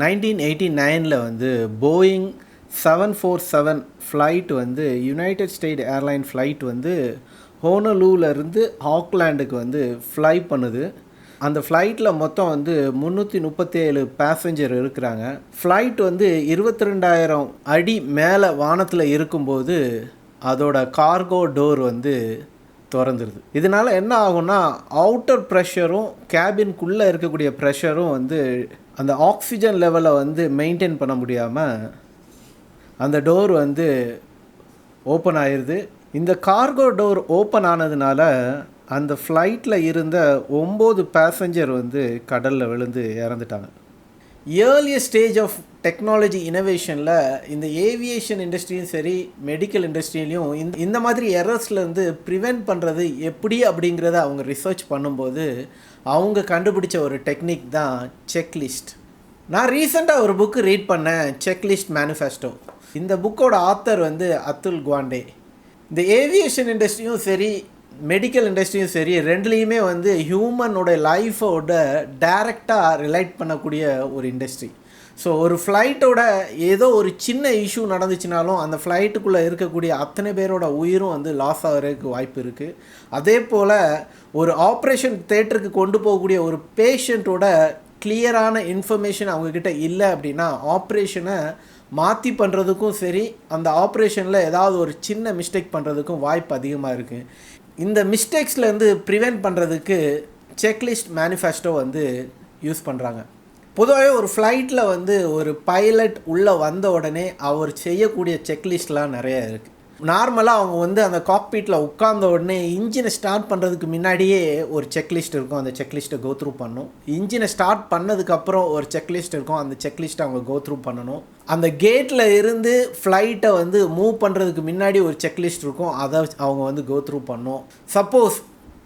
1989 வந்து Boeing 747 flight வந்து United state airline flight வந்து ஹோனலூலேருந்து ஆக்லாண்டுக்கு வந்து ஃப்ளை பண்ணுது. அந்த ஃப்ளைட்டில் மொத்தம் வந்து 337 பேசஞ்சர் இருக்கிறாங்க. ஃப்ளைட் வந்து 22,000 அடி மேலே வானத்தில் இருக்கும்போது அதோட கார்கோ டோர் வந்து திறந்துருது. இதனால் என்ன ஆகும்னா, அவுட்டர் ப்ரெஷரும் கேபின்குள்ளே இருக்கக்கூடிய ப்ரெஷரும் வந்து அந்த ஆக்சிஜன் லெவலை வந்து மெயின்டைன் பண்ண முடியாமல் அந்த டோர் வந்து ஓப்பன் ஆயிடுது. இந்த கார்கோ டோர் ஓப்பன் ஆனதுனால அந்த ஃப்ளைட்டில் இருந்த 9 பேசஞ்சர் வந்து கடலில் விழுந்து இறந்துட்டாங்க. ஏர்லியர் ஸ்டேஜ் ஆஃப் டெக்னாலஜி இனோவேஷனில் இந்த ஏவியேஷன் இண்டஸ்ட்ரியும் சரி, மெடிக்கல் இண்டஸ்ட்ரியிலையும் இந்த மாதிரி எரர்ஸ்லேருந்து ப்ரிவெண்ட் பண்ணுறது எப்படி அப்படிங்கிறத அவங்க ரிசர்ச் பண்ணும்போது அவங்க கண்டுபிடிச்ச ஒரு டெக்னிக் தான் செக்லிஸ்ட். நான் ரீசெண்டாக ஒரு புக்கு ரீட் பண்ணேன், செக்லிஸ்ட் மேனிஃபெஸ்டோ. இந்த புக்கோட ஆத்தர் வந்து அத்துல் குவாண்டே. இந்த ஏவியேஷன் இண்டஸ்ட்ரியும் சரி, மெடிக்கல் இண்டஸ்ட்ரியும் சரி, ரெண்டுலேயுமே வந்து ஹியூமனோட லைஃபோட டைரெக்டாக ரிலேட் பண்ணக்கூடிய ஒரு இண்டஸ்ட்ரி. ஸோ ஒரு ஃப்ளைட்டோட ஏதோ ஒரு சின்ன இஷ்யூ நடந்துச்சுனாலும் அந்த ஃப்ளைட்டுக்குள்ளே இருக்கக்கூடிய அத்தனை பேரோட உயிரும் வந்து லாஸ் ஆகிறதுக்கு வாய்ப்பு இருக்குது. அதே போல் ஒரு ஆப்ரேஷன் தேட்டருக்கு கொண்டு போகக்கூடிய ஒரு பேஷண்ட்டோட கிளியரான இன்ஃபர்மேஷன் அவங்கக்கிட்ட இல்லை அப்படின்னா ஆப்ரேஷனை மாற்றி பண்ணுறதுக்கும் சரி, அந்த ஆப்ரேஷனில் ஏதாவது ஒரு சின்ன மிஸ்டேக் பண்ணுறதுக்கும் வாய்ப்பு அதிகமாக இருக்குது. இந்த மிஸ்டேக்ஸ்லேருந்து ப்ரிவெண்ட் பண்ணுறதுக்கு செக்லிஸ்ட் மேனிஃபெஸ்டோ வந்து யூஸ் பண்ணுறாங்க. பொதுவாகவே ஒரு ஃப்ளைட்டில் வந்து ஒரு பைலட் உள்ளே வந்த உடனே அவர் செய்யக்கூடிய செக்லிஸ்ட்லாம் நிறையா இருக்குது. நார்மலாக அவங்க வந்து அந்த காக்பீட்டில் உட்கார்ந்த உடனே இன்ஜினை ஸ்டார்ட் பண்ணுறதுக்கு முன்னாடியே ஒரு செக்லிஸ்ட் இருக்கும், அந்த செக்லிஸ்ட்டை கோ த்ரூ பண்ணணும். இன்ஜினை ஸ்டார்ட் பண்ணதுக்கப்புறம் ஒரு செக்லிஸ்ட் இருக்கும், அந்த செக்லிஸ்ட்டை அவங்க கோ த்ரூ பண்ணணும். அந்த கேட்டில் இருந்து ஃப்ளைட்டை வந்து மூவ் பண்ணுறதுக்கு முன்னாடி ஒரு செக்லிஸ்ட் இருக்கும், அதை அவங்க வந்து கோ த்ரூ பண்ணணும். சப்போஸ்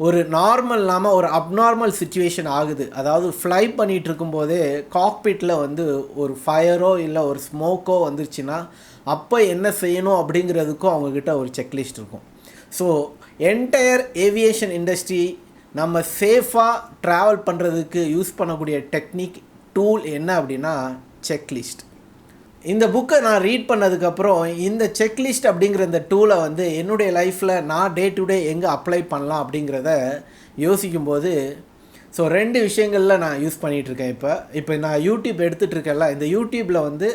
ஒரு நார்மல் இல்லாமல் ஒரு அப்நார்மல் சுச்சுவேஷன் ஆகுது, அதாவது ஃப்ளை பண்ணிகிட்டு இருக்கும்போதே காக்பீட்டில் வந்து ஒரு ஃபயரோ இல்லை ஒரு ஸ்மோக்கோ வந்துருச்சுன்னா அப்போ என்ன செய்யணும் அப்படிங்கிறதுக்கும் அவங்கக்கிட்ட ஒரு செக்லிஸ்ட் இருக்கும். ஸோ என்டையர் ஏவியேஷன் இண்டஸ்ட்ரி நம்ம சேஃபாக ட்ராவல் பண்ணுறதுக்கு யூஸ் பண்ணக்கூடிய டெக்னிக் டூல் என்ன அப்படின்னா செக்லிஸ்ட். இந்த புக்கை நான் ரீட் பண்ணதுக்கப்புறம் இந்த செக்லிஸ்ட் அப்படிங்கிற இந்த டூலை வந்து என்னுடைய லைஃப்பில் நான் டே டு டே எங்கே அப்ளை பண்ணலாம் அப்படிங்கிறத யோசிக்கும்போது ஸோ 2 விஷயங்களில் நான் யூஸ் பண்ணிகிட்ருக்கேன். இப்போ நான் யூடியூப் எடுத்துகிட்டு இருக்கேன்ல, இந்த யூடியூப்பில் வந்து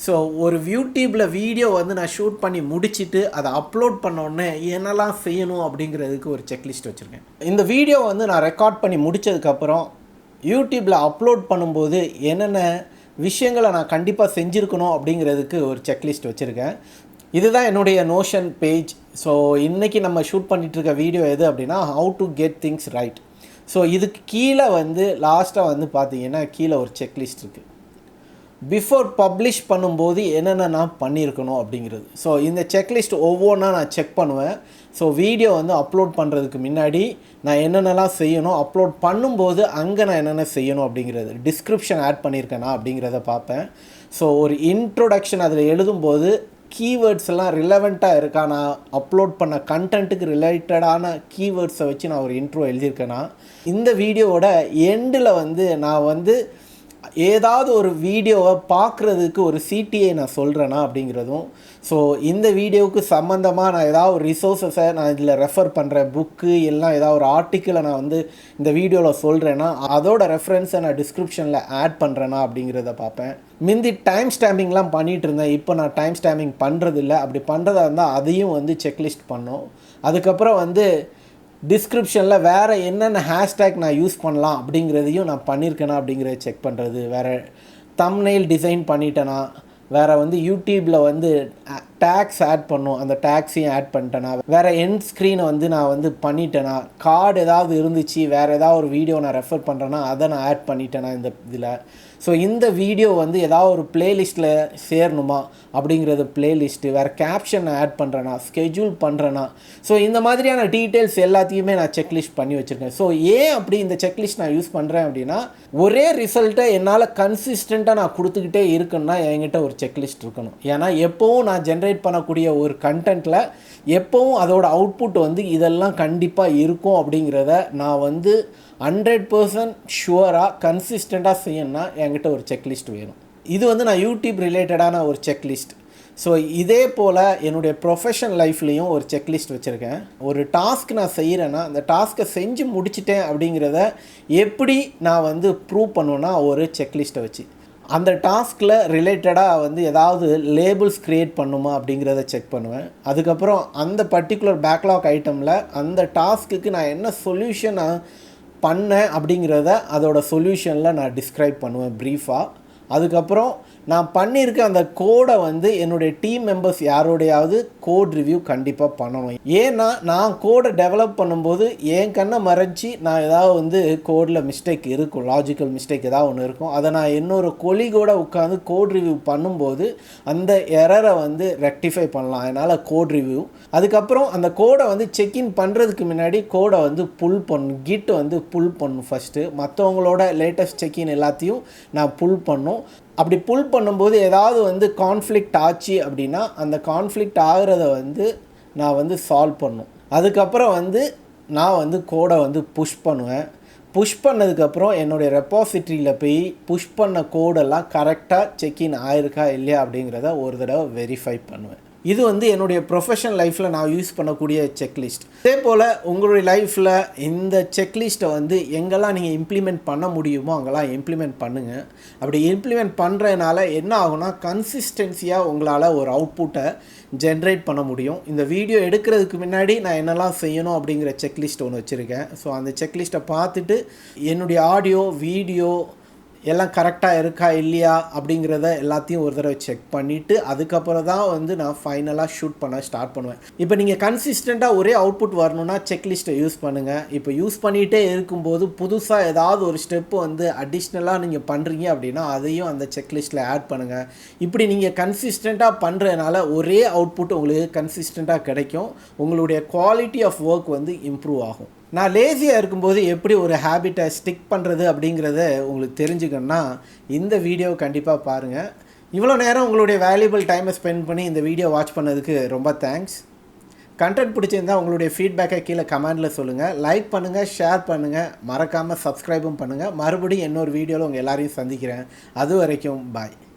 ஸோ ஒரு யூடியூப்பில் வீடியோ வந்து நான் ஷூட் பண்ணி முடிச்சுட்டு அதை அப்லோட் பண்ணோடனே என்னெல்லாம் செய்யணும் அப்படிங்கிறதுக்கு ஒரு செக்லிஸ்ட் வச்சுருக்கேன். இந்த வீடியோ வந்து நான் ரெக்கார்ட் பண்ணி முடித்ததுக்கப்புறம் யூடியூப்பில் அப்லோட் பண்ணும்போது என்னென்ன விஷயங்களை நான் கண்டிப்பாக செஞ்சுருக்கணும் அப்படிங்கிறதுக்கு ஒரு செக்லிஸ்ட் வச்சுருக்கேன். இதுதான் என்னுடைய நோஷன் பேஜ். ஸோ இன்றைக்கி நம்ம ஷூட் பண்ணிகிட்ருக்க வீடியோ எது அப்படின்னா how to get things right. So இதுக்கு கீழே வந்து லாஸ்ட்டாக வந்து பார்த்தீங்கன்னா கீழே ஒரு செக்லிஸ்ட் இருக்குது. பிஃபோர் பப்ளிஷ் பண்ணும்போது என்னென்ன நான் பண்ணியிருக்கணும் அப்படிங்கிறது. ஸோ இந்த செக்லிஸ்ட் ஒவ்வொன்றா நான் செக் பண்ணுவேன். ஸோ வீடியோ வந்து அப்லோட் பண்ணுறதுக்கு முன்னாடி நான் என்னென்னலாம் செய்யணும், அப்லோட் பண்ணும்போது அங்கே நான் என்னென்ன செய்யணும் அப்படிங்கிறது, டிஸ்கிரிப்ஷன் ஆட் பண்ணியிருக்கேனா அப்படிங்கிறத பார்ப்பேன். ஸோ ஒரு இன்ட்ரோடக்ஷன் அதில் எழுதும்போது கீவேர்ட்ஸ் எல்லாம் ரிலவெண்ட்டாக இருக்கா, நான் அப்லோட் பண்ண கண்டென்ட்டுக்கு ரிலேட்டடான கீவேர்ட்ஸை வச்சு நான் ஒரு இன்ட்ரோ எழுதியிருக்கேனா, இந்த வீடியோவோட எண்டில் வந்து நான் வந்து ஏதாவது ஒரு வீடியோவை பார்க்குறதுக்கு ஒரு சிடிஐ நான் சொல்கிறேன்னா அப்படிங்கிறதும், ஸோ இந்த வீடியோவுக்கு சம்மந்தமாக நான் ஏதாவது ஒரு ரிசோர்ஸஸை நான் இதில் ரெஃபர் பண்ணுறேன், புக்கு எல்லாம் ஏதாவது ஒரு ஆர்டிக்கிளை நான் வந்து இந்த வீடியோவில் சொல்கிறேன்னா அதோட ரெஃபரன்ஸை நான் டிஸ்கிரிப்ஷனில் ஆட் பண்ணுறேன்னா அப்படிங்கிறத பார்ப்பேன். முந்தி டைம் ஸ்டாம்பிங்லாம் பண்ணிகிட்டு இருந்தேன், இப்போ நான் டைம் ஸ்டாம்பிங் பண்ணுறதில்ல. அப்படி பண்ணுறதா இருந்தால் அதையும் வந்து செக்லிஸ்ட் பண்ணோம். அதுக்கப்புறம் வந்து டிஸ்கிரிப்ஷனில் வேறு என்னென்ன ஹேஷ்டேக் நான் யூஸ் பண்ணலாம் அப்படிங்கிறதையும் நான் பண்ணியிருக்கேனா அப்படிங்கிறத செக் பண்ணுறது, வேறு தம்ப்நெயில் டிசைன் பண்ணிட்டேனா, வேறு வந்து யூடியூப்பில் வந்து டேக்ஸ் ஆட் பண்ணும், அந்த டேக்ஸையும் ஆட் பண்ணிட்டேனா, வேறு எண்ட் ஸ்க்ரீனை வந்து நான் வந்து பண்ணிட்டேனா, கார்டு ஏதாவது இருந்துச்சு வேறு ஏதாவது ஒரு வீடியோ நான் ரெஃபர் பண்ணுறேன்னா அதை நான் ஆட் பண்ணிட்டேனா இந்த இதில். ஸோ இந்த வீடியோ வந்து ஏதாவது ஒரு ப்ளேலிஸ்ட்டில் சேரணுமா அப்படிங்கிறது ப்ளேலிஸ்ட்டு, வேறு கேப்ஷன் நான் ஆட் பண்ணுறேன்னா, ஸ்கெட்யூல் பண்ணுறேன்னா, ஸோ இந்த மாதிரியான டீட்டெயில்ஸ் எல்லாத்தையுமே நான் செக்லிஸ்ட் பண்ணி வச்சுருக்கேன். ஸோ ஏன் அப்படி இந்த செக்லிஸ்ட் நான் யூஸ் பண்ணுறேன் அப்படின்னா, ஒரே ரிசல்ட்டை என்னால் கன்சிஸ்டண்ட்டாக நான் கொடுத்துக்கிட்டே இருக்குன்னா என்கிட்ட ஒரு செக்லிஸ்ட் இருக்கணும். ஏன்னா எப்போவும் நான் ஜென்ரேட் பண்ணக்கூடிய ஒரு கண்டென்ட்டில் எப்போவும் அதோட அவுட்புட் வந்து இதெல்லாம் கண்டிப்பாக இருக்கும் அப்படிங்கிறத நான் வந்து 100% ஷுவராக கன்சிஸ்டண்ட்டாக செய்யணும்னா என்கிட்ட ஒரு செக்லிஸ்ட் வேணும். இது வந்து நான் யூடியூப் ரிலேட்டடான ஒரு செக்லிஸ்ட். ஸோ இதே போல் என்னுடைய ப்ரொஃபஷனல் லைஃப்லேயும் ஒரு செக்லிஸ்ட் வச்சுருக்கேன். ஒரு டாஸ்க் நான் செய்கிறேன்னா அந்த டாஸ்க்கை செஞ்சு முடிச்சிட்டேன் அப்படிங்கிறத எப்படி நான் வந்து ப்ரூவ் பண்ணுவேன்னா ஒரு செக்லிஸ்ட்டை வச்சு, அந்த டாஸ்கில் ரிலேட்டடாக வந்து ஏதாவது லேபிள்ஸ் க்ரியேட் பண்ணுமா அப்படிங்கிறத செக் பண்ணுவேன். அதுக்கப்புறம் அந்த பர்டிகுலர் பேக்லாக் ஐட்டமில் அந்த டாஸ்க்குக்கு நான் என்ன சொல்யூஷன் பண்ணேன் அப்படிங்கிறத அதோட சொல்யூஷனில் நான் டிஸ்கிரைப் பண்ணுவேன் ப்ரீஃபாக. அதுக்கப்புறம் நான் பண்ணியிருக்க அந்த கோடை வந்து என்னுடைய டீம் மெம்பர்ஸ் யாரோடையாவது கோட் ரிவ்யூ கண்டிப்பாக பண்ணணும். ஏன்னா நான் கோடை டெவலப் பண்ணும்போது என் கண்ணை மறைச்சி நான் ஏதாவது வந்து கோடில் மிஸ்டேக் இருக்கும், லாஜிக்கல் மிஸ்டேக் ஏதாவது ஒன்று இருக்கும். அதை நான் இன்னொரு கொலீகோட உட்காந்து கோட் ரிவ்யூ பண்ணும்போது அந்த எரரை வந்து ரெக்டிஃபை பண்ணலாம். அதனால் கோட் ரிவ்யூ. அதுக்கப்புறம் அந்த கோடை வந்து செக்இன் பண்ணுறதுக்கு முன்னாடி கோடை வந்து புல் பண்ணணும், கிட் வந்து புல் பண்ணணும் ஃபஸ்ட்டு. மற்றவங்களோட லேட்டஸ்ட் செக்இன் எல்லாத்தையும் நான் புல் பண்ணணும். அப்படி புல் பண்ணும்போது ஏதாவது வந்து கான்ஃப்ளிக்ட் ஆச்சு அப்படின்னா அந்த கான்ஃப்ளிக்ட் ஆகிறத வந்து நான் வந்து சால்வ் பண்ணும். அதுக்கப்புறம் வந்து நான் வந்து கோடை வந்து புஷ் பண்ணுவேன். புஷ் பண்ணதுக்கப்புறம் என்னுடைய ரெப்பாசிட்ரியில் போய் புஷ் பண்ண கோடெல்லாம் கரெக்டாக செக்இன் ஆயிருக்கா இல்லையா அப்படிங்கிறத ஒரு தடவை வெரிஃபை பண்ணுவேன். இது வந்து என்னுடைய ப்ரொஃபஷனல் லைஃப்பில் நான் யூஸ் பண்ணக்கூடிய செக்லிஸ்ட். இதே போல் உங்களுடைய லைஃப்பில் இந்த செக்லிஸ்ட்டை வந்து எங்கெல்லாம் நீங்கள் இம்ப்ளிமெண்ட் பண்ண முடியுமோ அங்கெல்லாம் இம்ப்ளிமெண்ட் பண்ணுங்கள். அப்படி இம்ப்ளிமெண்ட் பண்ணுறதுனால என்ன ஆகும்னா கன்சிஸ்டன்சியாக உங்களால் ஒரு அவுட்புட்டை ஜென்ரேட் பண்ண முடியும். இந்த வீடியோ எடுக்கிறதுக்கு முன்னாடி நான் என்னெல்லாம் செய்யணும் அப்படிங்கிற செக்லிஸ்ட் ஒன்று வச்சுருக்கேன். ஸோ அந்த செக்லிஸ்ட்டை பார்த்துட்டு என்னுடைய ஆடியோ வீடியோ எல்லாம் கரெக்டாக இருக்கா இல்லையா அப்படிங்கிறத எல்லாத்தையும் ஒரு தடவை செக் பண்ணிவிட்டு அதுக்கப்புறம் தான் வந்து நான் ஃபைனலாக ஷூட் பண்ண ஸ்டார்ட் பண்ணுவேன். இப்போ நீங்கள் கன்சிஸ்டண்ட்டாக ஒரே அவுட்புட் வரணுன்னா செக்லிஸ்ட்டை யூஸ் பண்ணுங்கள். இப்போ யூஸ் பண்ணிகிட்டே இருக்கும்போது புதுசாக ஏதாவது ஒரு ஸ்டெப்பு வந்து அடிஷ்னலாக நீங்கள் பண்ணுறீங்க அப்படின்னா அதையும் அந்த செக்லிஸ்ட்டில் ஆட் பண்ணுங்கள். இப்படி நீங்கள் கன்சிஸ்டண்ட்டாக பண்ணுறதுனால ஒரே அவுட்புட் உங்களுக்கு கன்சிஸ்டண்ட்டாக கிடைக்கும். உங்களுடைய குவாலிட்டி ஆஃப் ஒர்க் வந்து இம்ப்ரூவ் ஆகும். நான் லேசியாக இருக்கும்போது எப்படி ஒரு ஹேபிட்டை ஸ்டிக் பண்ணுறது அப்படிங்கிறத உங்களுக்கு தெரிஞ்சுக்கணுன்னா இந்த வீடியோ கண்டிப்பாக பாருங்கள். இவ்வளோ நேரம் உங்களுடைய வேல்யூபிள் டைமை ஸ்பெண்ட் பண்ணி இந்த வீடியோ வாட்ச் பண்ணதுக்கு ரொம்ப தேங்க்ஸ். கண்டென்ட் பிடிச்சிருந்தால் உங்களுடைய ஃபீட்பேக்கை கீழே கமெண்டில் சொல்லுங்கள். லைக் பண்ணுங்கள், ஷேர் பண்ணுங்கள், மறக்காமல் சப்ஸ்கிரைபும் பண்ணுங்கள். மறுபடியும் இன்னொரு வீடியோவில் உங்கள் எல்லாரையும் சந்திக்கிறேன். அது வரைக்கும் பாய்.